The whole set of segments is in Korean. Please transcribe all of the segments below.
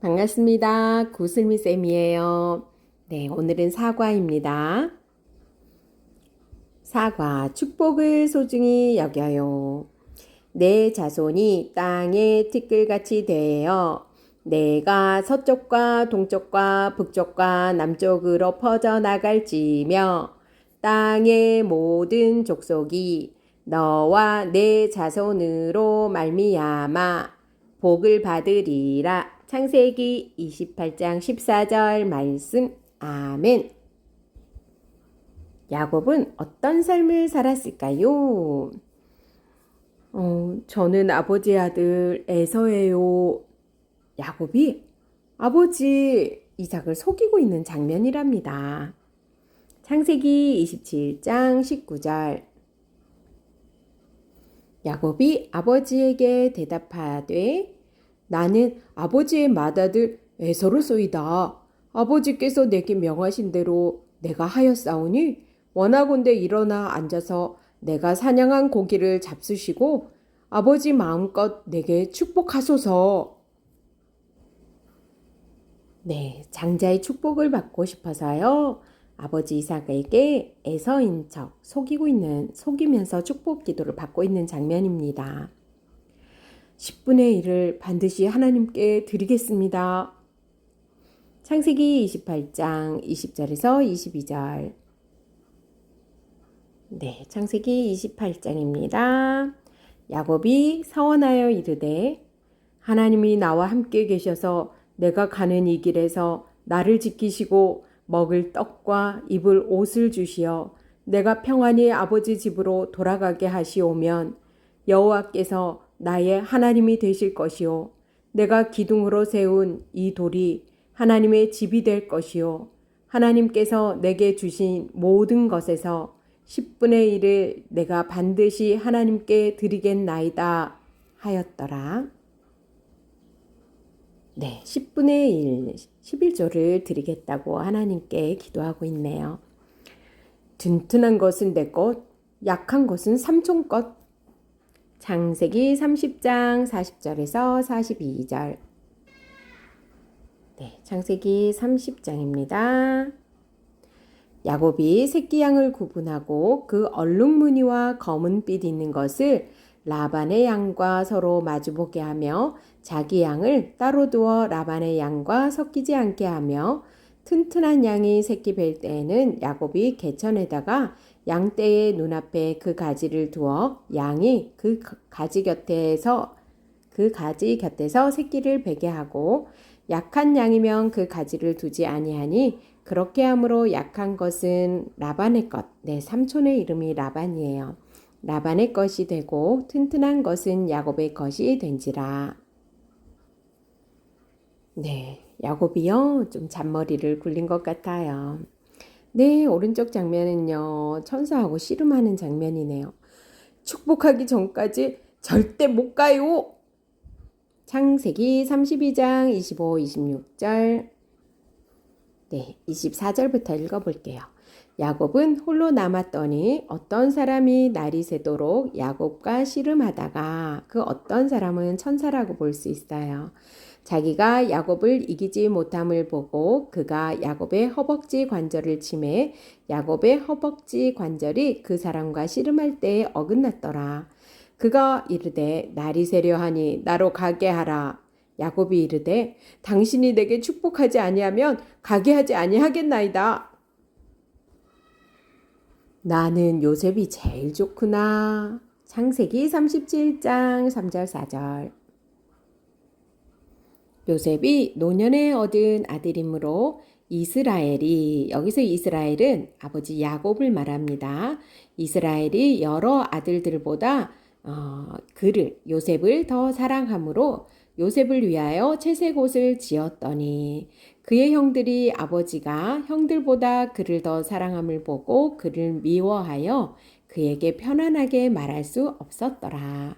반갑습니다. 구슬미쌤이에요. 네, 오늘은 사과입니다. 사과, 축복을 소중히 여겨요. 내 자손이 땅의 티끌같이 되어 내가 서쪽과 동쪽과 북쪽과 남쪽으로 퍼져나갈지며 땅의 모든 족속이 너와 내 자손으로 말미암아 복을 받으리라. 창세기 28장 14절 말씀. 아멘. 야곱은 어떤 삶을 살았을까요? 저는 아버지 아들 에서예요. 야곱이 아버지 이삭을 속이고 있는 장면이랍니다. 창세기 27장 19절. 야곱이 아버지에게 대답하되 나는 아버지의 맏아들 에서로소이다. 아버지께서 내게 명하신 대로 내가 하였사오니 원하건대 일어나 앉아서 내가 사냥한 고기를 잡수시고 아버지 마음껏 내게 축복하소서. 네, 장자의 축복을 받고 싶어서요. 아버지 이삭에게 에서인 척 속이면서 축복 기도를 받고 있는 장면입니다. 10분의 1을 반드시 하나님께 드리겠습니다. 창세기 28장 20절에서 22절. 네, 창세기 28장입니다. 야곱이 서원하여 이르되 하나님이 나와 함께 계셔서 내가 가는 이 길에서 나를 지키시고 먹을 떡과 입을 옷을 주시어 내가 평안히 아버지 집으로 돌아가게 하시오면 여호와께서 나의 하나님이 되실 것이요 내가 기둥으로 세운 이 돌이 하나님의 집이 될 것이요 하나님께서 내게 주신 모든 것에서 10분의 1을 내가 반드시 하나님께 드리겠나이다 하였더라. 네, 10분의 1, 11조를 드리겠다고 하나님께 기도하고 있네요. 튼튼한 것은 내 것, 약한 것은 삼촌 것. 창세기 30장 40절에서 42절. 네, 창세기 30장입니다. 야곱이 새끼 양을 구분하고 그 얼룩무늬와 검은빛 있는 것을 라반의 양과 서로 마주보게 하며 자기 양을 따로 두어 라반의 양과 섞이지 않게 하며 튼튼한 양이 새끼 뵐 때에는 야곱이 개천에다가 양떼의 눈앞에 그 가지를 두어 양이 그 가지 곁에서 새끼를 베게 하고 약한 양이면 그 가지를 두지 아니하니 그렇게 함으로 약한 것은 라반의 것, 내 삼촌의 이름이 라반이에요. 라반의 것이 되고 튼튼한 것은 야곱의 것이 된지라. 네, 야곱이요 좀 잔머리를 굴린 것 같아요. 네, 오른쪽 장면은요 천사하고 씨름하는 장면이네요. 축복하기 전까지 절대 못 가요. 창세기 32장 25, 26절. 네, 24절부터 읽어볼게요. 야곱은 홀로 남았더니 어떤 사람이 날이 새도록 야곱과 씨름하다가 그 어떤 사람은 천사라고 볼 수 있어요. 자기가 야곱을 이기지 못함을 보고 그가 야곱의 허벅지 관절을 치매 야곱의 허벅지 관절이 그 사람과 씨름할 때에 어긋났더라. 그가 이르되 날이 새려 하니 나로 가게 하라. 야곱이 이르되 당신이 내게 축복하지 아니하면 가게 하지 아니하겠나이다. 나는 요셉이 제일 좋구나. 창세기 37장 3절 4절. 요셉이 노년에 얻은 아들이므로 이스라엘이, 여기서 이스라엘은 아버지 야곱을 말합니다. 이스라엘이 여러 아들들보다 요셉을 더 사랑함으로 요셉을 위하여 채색옷을 지었더니 그의 형들이 아버지가 형들보다 그를 더 사랑함을 보고 그를 미워하여 그에게 편안하게 말할 수 없었더라.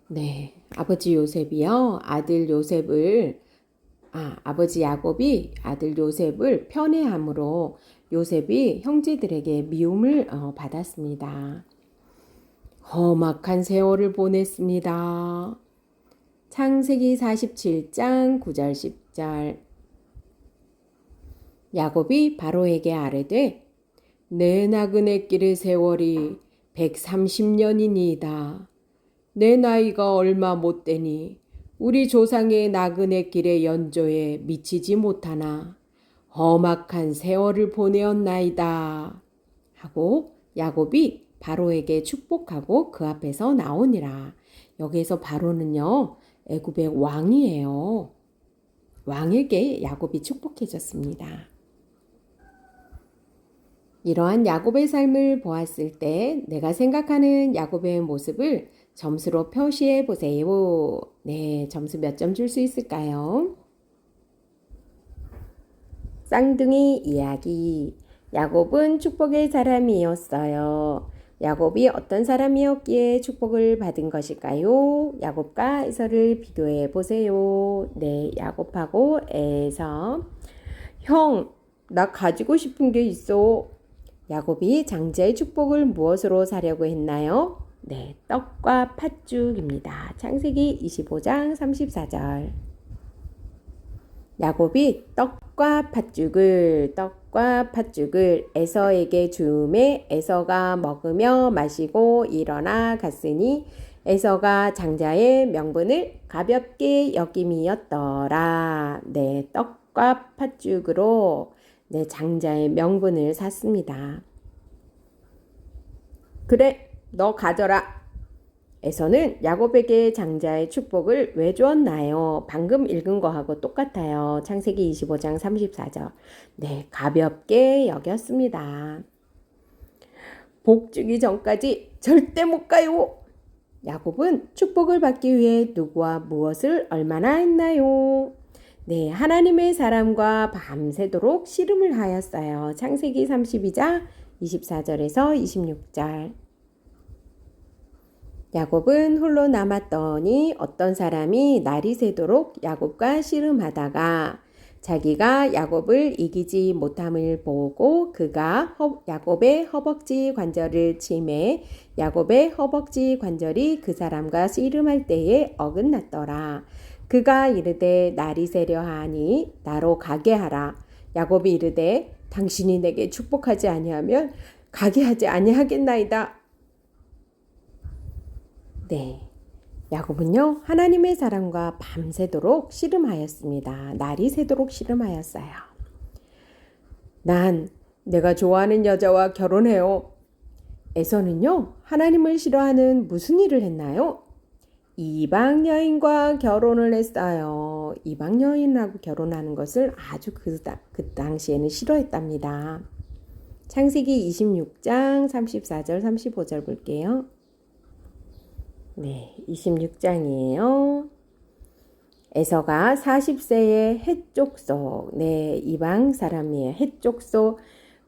네, 아버지 요셉이요. 아버지 야곱이 아들 요셉을 편애함으로 요셉이 형제들에게 미움을 받았습니다. 험악한 세월을 보냈습니다. 창세기 47장 9절 10절. 야곱이 바로에게 아뢰되 내 나그네 길의 세월이 130년이니이다. 내 나이가 얼마 못 되니 우리 조상의 나그네 길의 연조에 미치지 못하나 험악한 세월을 보내었나이다. 하고 야곱이 바로에게 축복하고 그 앞에서 나오니라. 여기에서 바로는요, 애굽의 왕이에요. 왕에게 야곱이 축복해 줬습니다. 이러한 야곱의 삶을 보았을 때 내가 생각하는 야곱의 모습을 점수로 표시해 보세요. 네, 점수 몇 점 줄 수 있을까요? 쌍둥이 이야기. 야곱은 축복의 사람이었어요. 야곱이 어떤 사람이었기에 축복을 받은 것일까요? 야곱과 에서를 비교해 보세요. 네, 야곱하고 에서. 형, 나 가지고 싶은 게 있어. 야곱이 장자의 축복을 무엇으로 사려고 했나요? 네, 떡과 팥죽입니다. 창세기 25장 34절. 야곱이 떡과 팥죽을 에서에게 주음에 에서가 먹으며 마시고 일어나 갔으니 에서가 장자의 명분을 가볍게 여김이었더라. 네, 떡과 팥죽으로 네, 장자의 명분을 샀습니다. 그래, 너 가져라. 에서는 야곱에게 장자의 축복을 왜 주었나요? 방금 읽은 거하고 똑같아요. 창세기 25장 34절. 네, 가볍게 여겼습니다. 복 주기 전까지 절대 못 가요. 야곱은 축복을 받기 위해 누구와 무엇을 얼마나 했나요? 네, 하나님의 사람과 밤새도록 씨름을 하였어요. 창세기 32장 24절에서 26절. 야곱은 홀로 남았더니 어떤 사람이 날이 새도록 야곱과 씨름하다가 자기가 야곱을 이기지 못함을 보고 그가 야곱의 허벅지 관절을 치매 야곱의 허벅지 관절이 그 사람과 씨름할 때에 어긋났더라. 그가 이르되 날이 새려 하니 나로 가게 하라. 야곱이 이르되 당신이 내게 축복하지 아니하면 가게 하지 아니하겠나이다. 네, 야곱은요 하나님의 사람과 밤새도록 씨름하였습니다. 날이 새도록 씨름하였어요. 난 내가 좋아하는 여자와 결혼해요. 에서는요 하나님을 싫어하는 무슨 일을 했나요? 이방 여인과 결혼을 했어요. 이방 여인하고 결혼하는 것을 아주 그 당시에는 싫어했답니다. 창세기 26장 34절 35절 볼게요. 네, 26장이에요. 에서가 40세의 헷족속, 네, 이방 사람이에요. 헷족속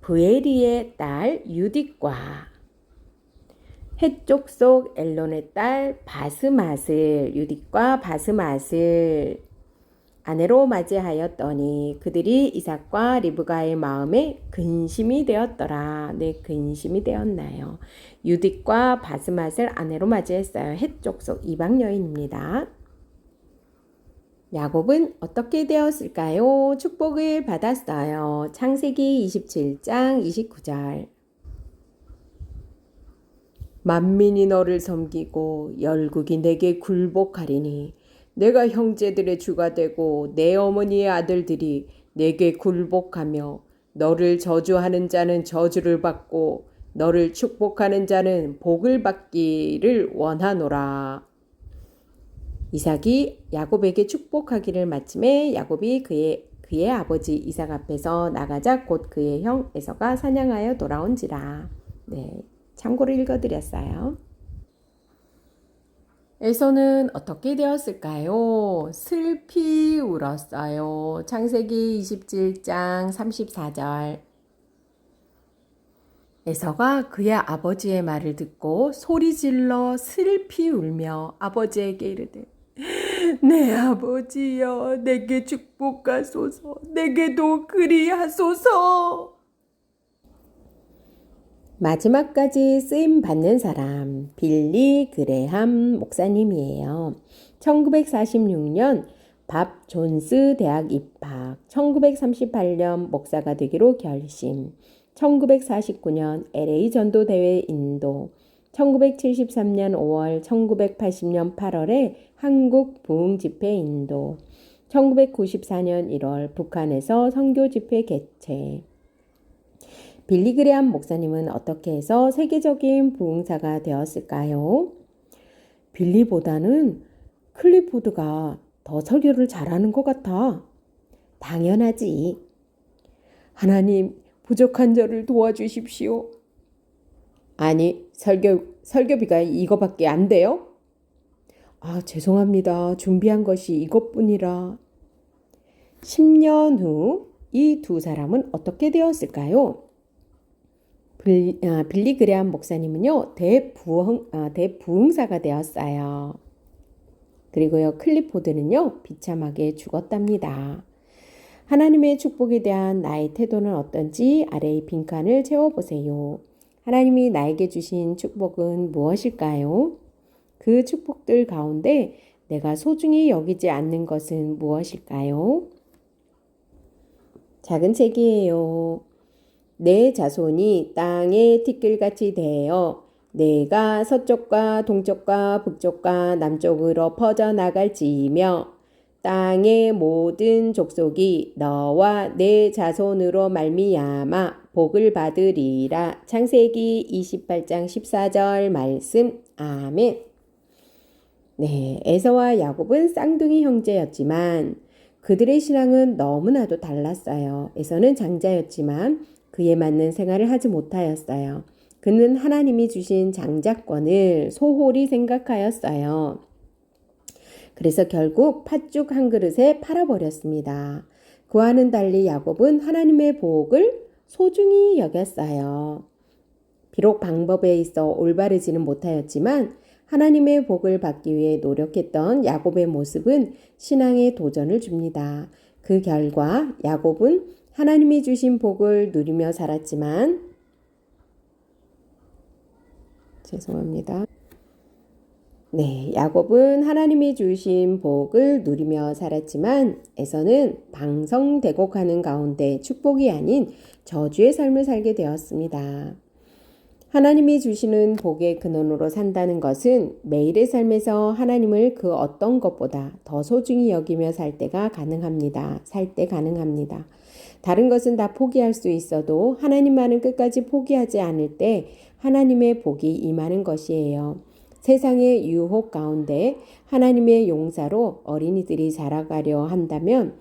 브에리의 딸 유딕과 헷족속 엘론의 딸 바스맛을 유딕과 바스맛을 아내로 맞이하였더니 그들이 이삭과 리브가의 마음에 근심이 되었더라. 네, 근심이 되었나요? 유딕과 바스맛을 아내로 맞이했어요. 헷족속 이방 여인입니다. 야곱은 어떻게 되었을까요? 축복을 받았어요. 창세기 27장 29절. 만민이 너를 섬기고 열국이 내게 굴복하리니 내가 형제들의 주가 되고 내 어머니의 아들들이 내게 굴복하며 너를 저주하는 자는 저주를 받고 너를 축복하는 자는 복을 받기를 원하노라. 이삭이 야곱에게 축복하기를 마침에 야곱이 그의 아버지 이삭 앞에서 나가자 곧 그의 형 에서가 사냥하여 돌아온지라. 네, 참고로 읽어드렸어요. 에서는 어떻게 되었을까요? 슬피 울었어요. 창세기 27장 34절. 에서가 그의 아버지의 말을 듣고 소리질러 슬피 울며 아버지에게 이르되 내 아버지여 내게 축복하소서 내게도 그리하소서. 마지막까지 쓰임 받는 사람 빌리 그레함 목사님이에요. 1946년 밥 존스 대학 입학, 1938년 목사가 되기로 결심, 1949년 LA 전도대회 인도, 1973년 5월, 1980년 8월에 한국 부흥집회 인도, 1994년 1월 북한에서 선교집회 개최. 빌리 그레함 목사님은 어떻게 해서 세계적인 부흥사가 되었을까요? 빌리보다는 클리포드가 더 설교를 잘하는 것 같아. 당연하지. 하나님, 부족한 저를 도와주십시오. 아니, 설교비가 이거밖에 안 돼요? 아, 죄송합니다. 준비한 것이 이것뿐이라. 10년 후 이 두 사람은 어떻게 되었을까요? 빌리 그레함 목사님은요, 대부흥사가 되었어요. 그리고요, 클리포드는요, 비참하게 죽었답니다. 하나님의 축복에 대한 나의 태도는 어떤지 아래의 빈칸을 채워보세요. 하나님이 나에게 주신 축복은 무엇일까요? 그 축복들 가운데 내가 소중히 여기지 않는 것은 무엇일까요? 작은 책이에요. 내 자손이 땅의 티끌같이 되어 내가 서쪽과 동쪽과 북쪽과 남쪽으로 퍼져나갈지며 땅의 모든 족속이 너와 내 자손으로 말미암아 복을 받으리라. 창세기 28장 14절 말씀. 아멘. 네, 에서와 야곱은 쌍둥이 형제였지만 그들의 신앙은 너무나도 달랐어요. 에서는 장자였지만 그에 맞는 생활을 하지 못하였어요. 그는 하나님이 주신 장자권을 소홀히 생각하였어요. 그래서 결국 팥죽 한 그릇에 팔아버렸습니다. 그와는 달리 야곱은 하나님의 복을 소중히 여겼어요. 비록 방법에 있어 올바르지는 못하였지만 하나님의 복을 받기 위해 노력했던 야곱의 모습은 신앙의 도전을 줍니다. 그 결과 야곱은 하나님이 주신 복을 누리며 살았지만 야곱은 하나님이 주신 복을 누리며 살았지만 에서는 방성대곡하는 가운데 축복이 아닌 저주의 삶을 살게 되었습니다. 하나님이 주시는 복의 근원으로 산다는 것은 매일의 삶에서 하나님을 그 어떤 것보다 더 소중히 여기며 살 때 가능합니다. 다른 것은 다 포기할 수 있어도 하나님만은 끝까지 포기하지 않을 때 하나님의 복이 임하는 것이에요. 세상의 유혹 가운데 하나님의 용사로 어린이들이 자라가려 한다면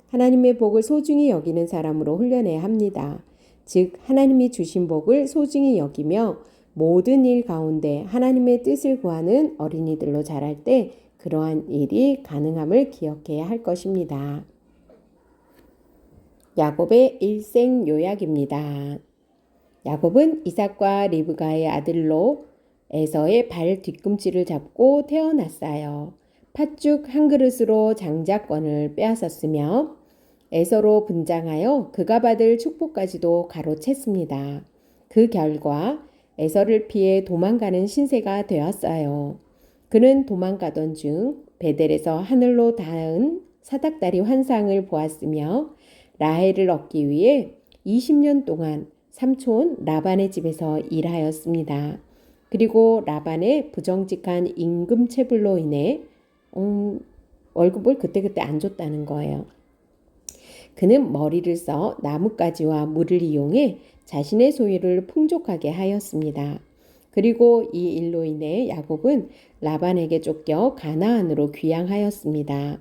하나님의 복을 소중히 여기는 사람으로 훈련해야 합니다. 즉 하나님이 주신 복을 소중히 여기며 모든 일 가운데 하나님의 뜻을 구하는 어린이들로 자랄 때 그러한 일이 가능함을 기억해야 할 것입니다. 야곱의 일생 요약입니다. 야곱은 이삭과 리브가의 아들로 에서의 발 뒤꿈치를 잡고 태어났어요. 팥죽 한 그릇으로 장자권을 빼앗았으며 에서로 분장하여 그가 받을 축복까지도 가로챘습니다. 그 결과 에서를 피해 도망가는 신세가 되었어요. 그는 도망가던 중 베델에서 하늘로 닿은 사닥다리 환상을 보았으며 라헬을 얻기 위해 20년 동안 삼촌 라반의 집에서 일하였습니다. 그리고 라반의 부정직한 임금체불로 인해 월급을 그때그때 안 줬다는 거예요. 그는 머리를 써 나뭇가지와 물을 이용해 자신의 소유를 풍족하게 하였습니다. 그리고 이 일로 인해 야곱은 라반에게 쫓겨 가나안으로 귀향하였습니다.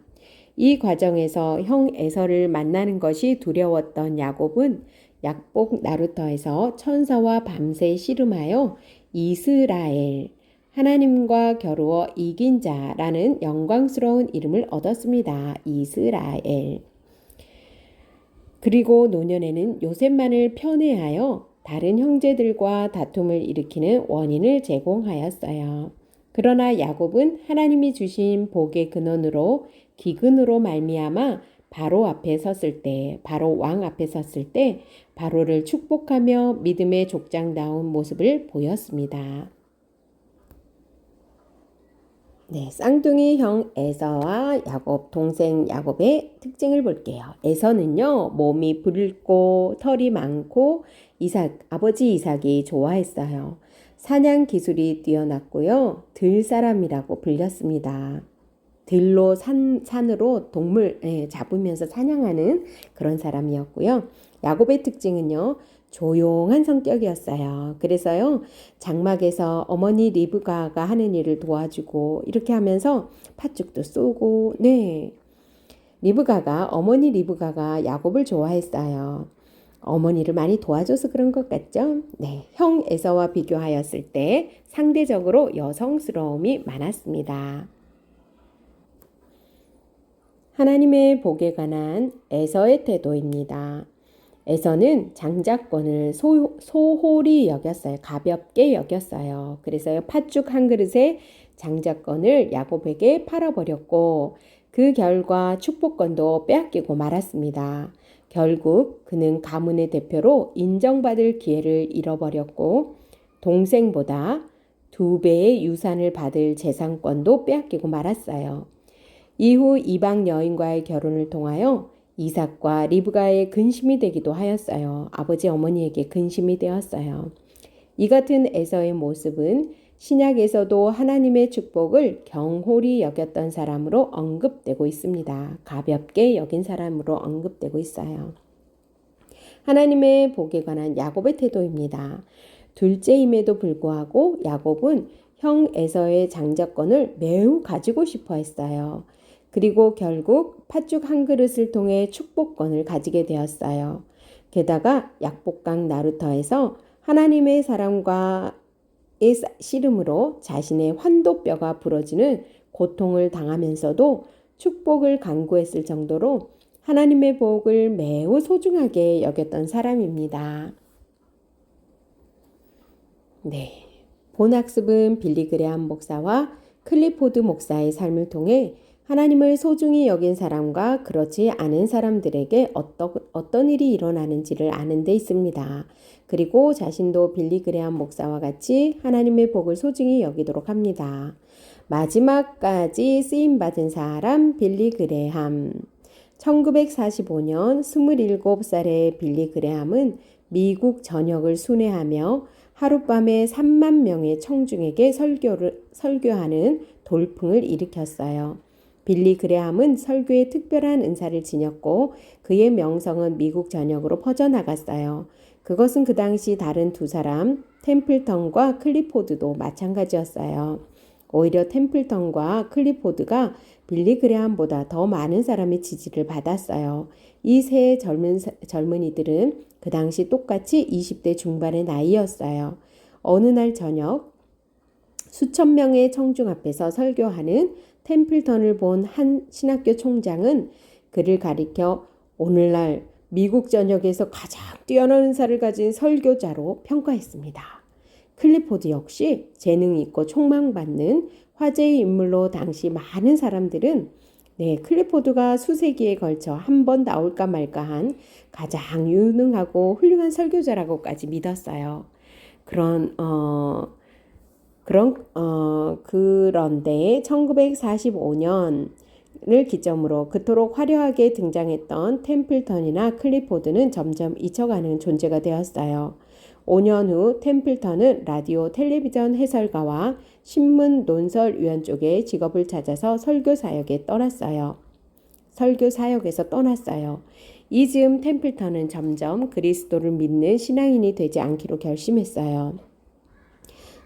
이 과정에서 형 에서를 만나는 것이 두려웠던 야곱은 약복 나루터에서 천사와 밤새 씨름하여 이스라엘, 하나님과 겨루어 이긴 자라는 영광스러운 이름을 얻었습니다. 이스라엘. 그리고 노년에는 요셉만을 편애하여 다른 형제들과 다툼을 일으키는 원인을 제공하였어요. 그러나 야곱은 하나님이 주신 복의 근원으로 기근으로 말미암아 바로 앞에 섰을 때, 바로 왕 앞에 섰을 때 바로를 축복하며 믿음의 족장다운 모습을 보였습니다. 네, 쌍둥이 형 에서와 야곱, 동생 야곱의 특징을 볼게요. 에서는요, 몸이 붉고 털이 많고 아버지 이삭이 좋아했어요. 사냥 기술이 뛰어났고요. 들사람이라고 불렸습니다. 들로 산으로 동물 잡으면서 사냥하는 그런 사람이었고요. 야곱의 특징은요. 조용한 성격이었어요. 그래서요. 장막에서 어머니 리브가가 하는 일을 도와주고 이렇게 하면서 팥죽도 쏘고 어머니 리브가가 야곱을 좋아했어요. 어머니를 많이 도와줘서 그런 것 같죠? 네, 형 에서와 비교하였을 때 상대적으로 여성스러움이 많았습니다. 하나님의 복에 관한 에서의 태도입니다. 에서는 장자권을 소홀히 여겼어요. 가볍게 여겼어요. 그래서요, 팥죽 한 그릇에 장자권을 야곱에게 팔아버렸고 그 결과 축복권도 빼앗기고 말았습니다. 결국 그는 가문의 대표로 인정받을 기회를 잃어버렸고 동생보다 2배의 유산을 받을 재산권도 빼앗기고 말았어요. 이후 이방 여인과의 결혼을 통하여 이삭과 리브가의 근심이 되기도 하였어요. 아버지 어머니에게 근심이 되었어요. 이 같은 에서의 모습은 신약에서도 하나님의 축복을 경홀히 여겼던 사람으로 언급되고 있습니다. 가볍게 여긴 사람으로 언급되고 있어요. 하나님의 복에 관한 야곱의 태도입니다. 둘째임에도 불구하고 야곱은 형 에서의 장자권을 매우 가지고 싶어 했어요. 그리고 결국 팥죽 한 그릇을 통해 축복권을 가지게 되었어요. 게다가 약복강 나루터에서 하나님의 사랑과의 씨름으로 자신의 환도뼈가 부러지는 고통을 당하면서도 축복을 간구했을 정도로 하나님의 복을 매우 소중하게 여겼던 사람입니다. 네, 본학습은 빌리 그레함 목사와 클리포드 목사의 삶을 통해 하나님을 소중히 여긴 사람과 그렇지 않은 사람들에게 어떤 일이 일어나는지를 아는 데 있습니다. 그리고 자신도 빌리 그레함 목사와 같이 하나님의 복을 소중히 여기도록 합니다. 마지막까지 쓰임받은 사람 빌리 그레함. 1945년 27살의 빌리 그레함은 미국 전역을 순회하며 하룻밤에 3만 명의 청중에게 설교하는 돌풍을 일으켰어요. 빌리 그레함은 설교에 특별한 은사를 지녔고 그의 명성은 미국 전역으로 퍼져나갔어요. 그것은 그 당시 다른 두 사람 템플턴과 클리포드도 마찬가지였어요. 오히려 템플턴과 클리포드가 빌리 그레함보다 더 많은 사람의 지지를 받았어요. 이 세 젊은이들은 그 당시 똑같이 20대 중반의 나이였어요. 어느 날 저녁 수천 명의 청중 앞에서 설교하는 템플턴을 본 한 신학교 총장은 그를 가리켜 오늘날 미국 전역에서 가장 뛰어난 은사를 가진 설교자로 평가했습니다. 클리포드 역시 재능 있고 촉망받는 화제의 인물로 당시 많은 사람들은 클리포드가 수세기에 걸쳐 한 번 나올까 말까한 가장 유능하고 훌륭한 설교자라고까지 믿었어요. 그런데 1945년을 기점으로 그토록 화려하게 등장했던 템플턴이나 클리포드는 점점 잊혀가는 존재가 되었어요. 5년 후 템플턴은 라디오 텔레비전 해설가와 신문 논설위원 쪽의 직업을 찾아서 설교 사역에서 떠났어요. 이 즈음 템플턴은 점점 그리스도를 믿는 신앙인이 되지 않기로 결심했어요.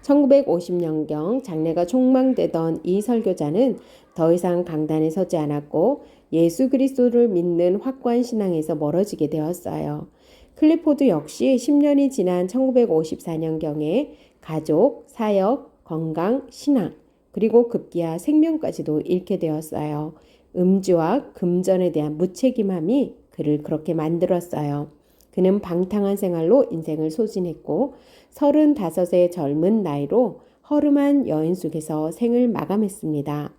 1950년경 장래가 촉망되던 이 설교자는 더 이상 강단에 서지 않았고 예수 그리스도를 믿는 확고한 신앙에서 멀어지게 되었어요. 클리포드 역시 10년이 지난 1954년경에 가족, 사역, 건강, 신앙, 그리고 급기야 생명까지도 잃게 되었어요. 음주와 금전에 대한 무책임함이 그를 그렇게 만들었어요. 그는 방탕한 생활로 인생을 소진했고 35의 젊은 나이로 허름한 여인 속에서 생을 마감했습니다.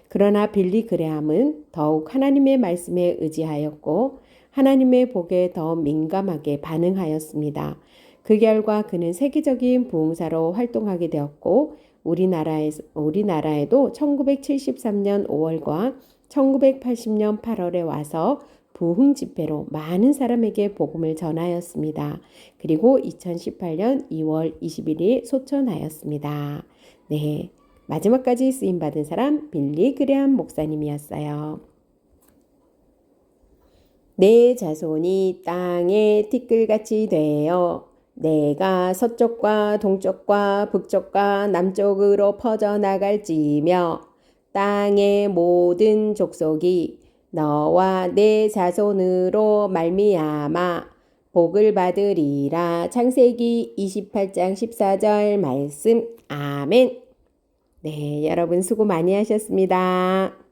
그러나 빌리 그레함은 더욱 하나님의 말씀에 의지하였고 하나님의 복에 더 민감하게 반응하였습니다. 그 결과 그는 세계적인 부흥사로 활동하게 되었고 우리나라에도 1973년 5월과 1980년 8월에 와서 부흥 집회로 많은 사람에게 복음을 전하였습니다. 그리고 2018년 2월 21일 소천하였습니다. 네, 마지막까지 쓰임받은 사람 빌리 그레함 목사님이었어요. 내 자손이 땅에 티끌같이 되어 내가 서쪽과 동쪽과 북쪽과 남쪽으로 퍼져나갈지며 땅의 모든 족속이 너와 내 자손으로 말미암아 복을 받으리라. 창세기 28장 14절 말씀. 아멘. 네, 여러분 수고 많이 하셨습니다.